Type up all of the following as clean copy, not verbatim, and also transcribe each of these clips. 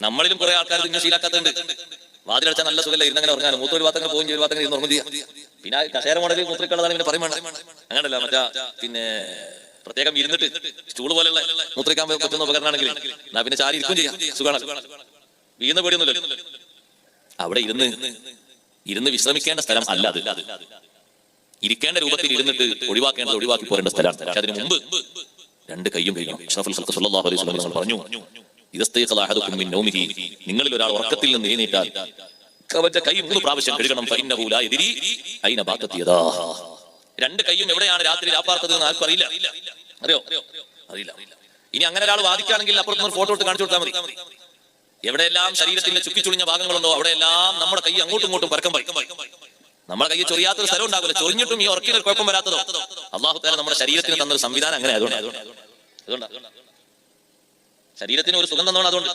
നമ്മളിലും കുറെ ആൾക്കാർ ഇങ്ങനെ ശീലാക്കാത്തുണ്ട്. വാതിലടച്ചാൽ നല്ല സുഖമല്ല, ഇരുന്നങ്ങനെ ഉറങ്ങാനും മൂത്തൊരു ഭാഗത്തങ്ങനെ പോകും, ഒരു ഭാഗത്തങ്ങനെ ഇരുന്ന് ഉറങ്ങും ചെയ്യാം. പിന്നെ കസേര മോഡലിൽ മൂത്രിക്കുള്ളതാണ് പിന്നെ പറയും വേണ്ട. അങ്ങനല്ല മറ്റാ പിന്നെ പ്രത്യേകം ഇരുന്നിട്ട് സ്റ്റൂൾ പോലെയുള്ള മൂത്രിക്കാൻ പറ്റുന്ന ഉപകരണമാണെങ്കിൽ എന്നാ പിന്നെ ചാരി ഇരിക്കും ചെയ്യാം, സുഖമാണ്. വീഴുന്ന പേടിയൊന്നുമില്ല. അവിടെ ഇരുന്ന് വിശ്രമിക്കേണ്ട സ്ഥലം അല്ല അത്. ഇരിക്കേണ്ട രൂപത്തിൽ ഇരുന്നിട്ട് ഒഴിവാക്കേണ്ടത് ഒഴിവാക്കി പോരേണ്ട സ്ഥലമാണ്. പക്ഷെ അതിന് മുമ്പ് രണ്ട് കൈയും കഴിയണം. അഷ്റഫുൽ ഖൽഖ് സ്വല്ലല്ലാഹു അലൈഹി വസല്ലം പറഞ്ഞു, ഇദസ്തൈഖള അഹദുകും മിൻ നൗമിഹി, നിങ്ങളിൽ ഒരാൾ ഉറക്കത്തിൽ നിന്ന് എഴുന്നേറ്റാൽ അവന്റെ കൈ 3 പ്രാവശ്യം കഴുകണം. ഫഇന്നഹു ലാ യദ്രി ഐന ബാത്തത് യദാഹ്. രണ്ട് കൈയും എവിടെയാണ് രാത്രി രാപ്പാർത്തത് എന്ന് ആർക്കും അറിയില്ല. അറിയില്ല. ഇനി അങ്ങനെ ഒരാൾ വാദിക്കുകയാണെങ്കിൽ അപ്പുറത്തുനിന്ന് ഫോട്ടോ എടുത്ത് കാണിച്ചു കൊടുത്താൽ മതി. എവിടെയെല്ലാം ശരീരത്തിന്റെ ചുക്കിച്ചുളിഞ്ഞ ഭാഗങ്ങളുണ്ടോ അവിടെയെല്ലാം നമ്മുടെ കൈ അങ്ങോട്ടും ഇങ്ങോട്ടും പരക്കം പറയും. നമ്മുടെ കൈ ചൊറിയാത്തൊരു സ്ഥലം ഉണ്ടാവില്ല. ചൊറിഞ്ഞിട്ടും ഈ ഉറക്കിന് കുഴപ്പം വരാത്തതോ അല്ലാഹു തആല നമ്മുടെ ശരീരത്തിന് തന്നൊരു സംവിധാനം അങ്ങനെ. അതുകൊണ്ടാണ് ശരീരത്തിന് ഒരു സുഖം തന്നോണം. അതുകൊണ്ട്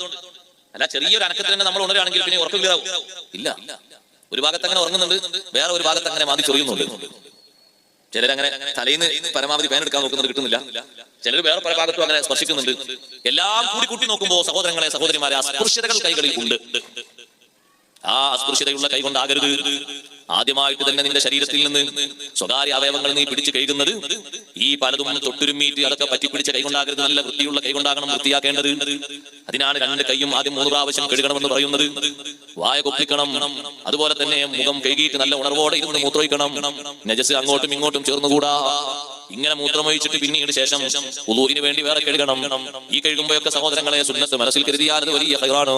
അല്ല, ചെറിയൊരു അനക്കത്തിൽ തന്നെ നമ്മൾ ഉണരുകയാണെങ്കിൽ പിന്നെ ഉറക്കം ക്ലിയറാവും. ഇല്ല, ഒരു ഭാഗത്ത് അങ്ങനെ ഉറങ്ങുന്നുണ്ട്, വേറെ ഒരു ഭാഗത്ത് അങ്ങനെ മാതി ചൊറിയുന്നുണ്ട്. ചിലരങ്ങനെ തലയിന്ന് പരമാവധി പേൻ എടുക്കാൻ നോക്കുന്നത് കിട്ടുന്നില്ല. ചിലർ വേറെ പല ഭാഗത്തും അങ്ങനെ സ്പർശിക്കുന്നുണ്ട്. എല്ലാം കൂട്ടി നോക്കുമ്പോൾ സഹോദരങ്ങളെ സഹോദരിമാരെ, അസ്പൃശ്യതകൾ കൈകളിൽ ഉണ്ട്. ആ അസ്പൃശ്യതയുള്ള കൈ കൊണ്ടാകരുത്. ആദ്യമായിട്ട് തന്നെ നിന്റെ ശരീരത്തിൽ നിന്ന് സ്വകാര്യ അവയവങ്ങൾ നീ പിടിച്ചു കഴുകുന്നത് ഈ പലതും തൊട്ടുരുമീറ്റ് അതൊക്കെ പറ്റിപ്പിടിച്ച കൈകൊണ്ടാകരുത്. നല്ല വൃത്തിയുള്ള കൈകൊണ്ടാകണം വൃത്തിയാക്കേണ്ടത്. അതിനാണ് രണ്ട് കൈയും ആദ്യം 3 പ്രാവശ്യം കഴുകണമെന്ന് പറയുന്നത്. വായ കൊപ്പിക്കണം, അതുപോലെ തന്നെ മുഖം കഴുകിയിട്ട് നല്ല ഉണർവോടെ ഇരുന്ന് മൂത്രമൊഴിക്കണം. നജസ് അങ്ങോട്ടും ഇങ്ങോട്ടും ചേർന്നുകൂടാ. ഇങ്ങനെ മൂത്രമൊഴിച്ചിട്ട് പിന്നീട് ശേഷം വുളൂഇന് വേണ്ടി വേറെ കഴുകണം. ഈ കഴുകുമ്പോഴൊക്കെ സഹോദരങ്ങളെ സുന്നത്ത് മനസ്സിൽ കരുതിയാൽ അത് വലിയ ഖൈറാണ്.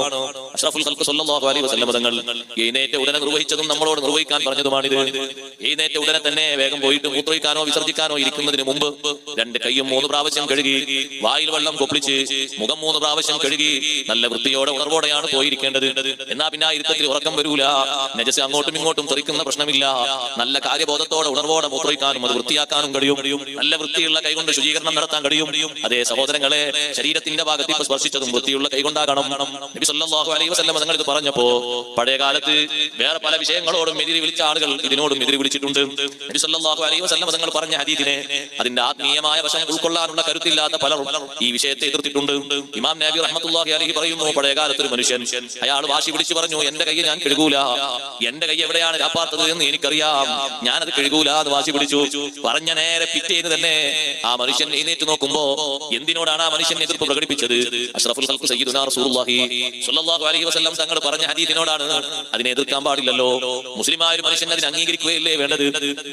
അഷ്റഫുൽ ഖൽഖ് സ്വല്ലല്ലാഹു അലൈഹി വസല്ലം തങ്ങൾ എഴുന്നേറ്റ ഉടനെ നിർവഹിച്ചതും നമ്മളോട് നിർവഹിക്കാൻ പറഞ്ഞതുമാണിത്. എഴുന്നേറ്റ ഉടനെ തന്നെ വേഗം പോയിട്ട് മൂത്രമൊഴിക്കാനോ വിസർജിക്കാനോ ഇരിക്കുന്നതിന് മുമ്പ് രണ്ട് കൈയും 3 പ്രാവശ്യം കഴുകി, വായിൽ വെള്ളം കൊപ്പിളിച്ച് മുഖം 3 പ്രാവശ്യം കഴുകി നല്ല വൃത്തിയോടെ ഉണർവോടെയാണ് പോയിരിക്കേണ്ടത്. എന്നാ പിന്നെ ആ ഇരുത്തത്തിൽ ഉറക്കം വരൂല. നജസ് അങ്ങോട്ടും ഇങ്ങോട്ടും തെറിക്കുന്ന പ്രശ്നമില്ല. നല്ല കാര്യബോധത്തോടെ ഉണർവോടെ മൂത്രമൊഴിക്കാനും അത് വൃത്തിയാക്കാനും കഴിയും. നല്ല വൃത്തിയുള്ള കൈകൊണ്ട് ശുചീകരണം നടത്താൻ കഴിയും. അതേ സഹോദരങ്ങളെ, ശരീരത്തിന്റെ ഭാഗത്ത് ഇപ്പൊ സ്പർശിച്ചതും വൃത്തിയുള്ള കൈകൊണ്ടാകണം. നബി സല്ലല്ലാഹു അലൈഹി വസല്ലം തങ്ങൾ ഇത് പറഞ്ഞപ്പോ പഴയ കാലത്ത് വേറെ പല വിഷയങ്ങളോടും എതിരി വിളിച്ച ആളുകൾ ഇതിനോടും എതിരി വിളിച്ചിട്ടുണ്ട്. നബി സല്ലല്ലാഹു അലൈഹി വസല്ലം തങ്ങൾ പറഞ്ഞ ഹദീസിനെ അതിന്റെ ആത്മീയമായ വശം ഉൾക്കൊള്ളാനുള്ള കരുത്തില്ലാത്ത പലരും ഈ വിഷയത്തെ എതിർത്തിട്ടുണ്ട്. ഇമാം നബി റഹ്മത്തുള്ളാഹി അലൈഹി പറയുന്നു, പഴയ കാലത്ത് ഒരു മനുഷ്യൻ അയാൾ വാശി പിടിച്ച് പറഞ്ഞു, എന്റെ കൈ ഞാൻ കഴുകൂല, എന്റെ കൈ എവിടെയാണ് രാപ്പാർത്തത് എന്ന് എനിക്കറിയാം, ഞാനത് കഴുകൂല എന്ന് വാശി പിടിച്ചു. പറഞ്ഞ നേരെ പിറ്റേന്ന് തന്നെ ആ മനുഷ്യൻ എഴുന്നേറ്റ് നോക്കുമ്പോ എന്തിനോടാണ് ആ മനുഷ്യൻ എതിർപ്പ് പ്രകടിപ്പിച്ചത്? അഷ്റഫുൽ ഖൽഖ് സയ്യിദുനാ റസൂലുള്ളാഹി സ്വല്ലല്ലാഹു അലൈഹി വസല്ലം തങ്ങൾ പറഞ്ഞ ഹദീസിനോടാണ്. അതിനെ എതിർക്കാൻ പാടില്ലല്ലോ. മുസ്ലിമായ ഒരു മനുഷ്യൻ അതിനെ അംഗീകരിക്കുകയല്ലേ വേണ്ടത്,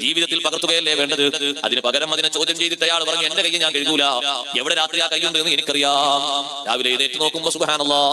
ജീവിതത്തിൽ പകർത്തുകയല്ലേ വേണ്ടത്. അതിന് പകരം അതിനെ ചോദ്യം ചെയ്തിട്ട് അയാൾ പറഞ്ഞു, എന്റെ കൈ ഞാൻ കഴുകൂല, എവിടെ രാത്രി ആ കൈയുണ്ട് എന്ന് എനിക്കറിയാം. രാവിലെ എഴുന്നേറ്റ് നോക്കുമ്പോ സുബ്ഹാനല്ലാഹ്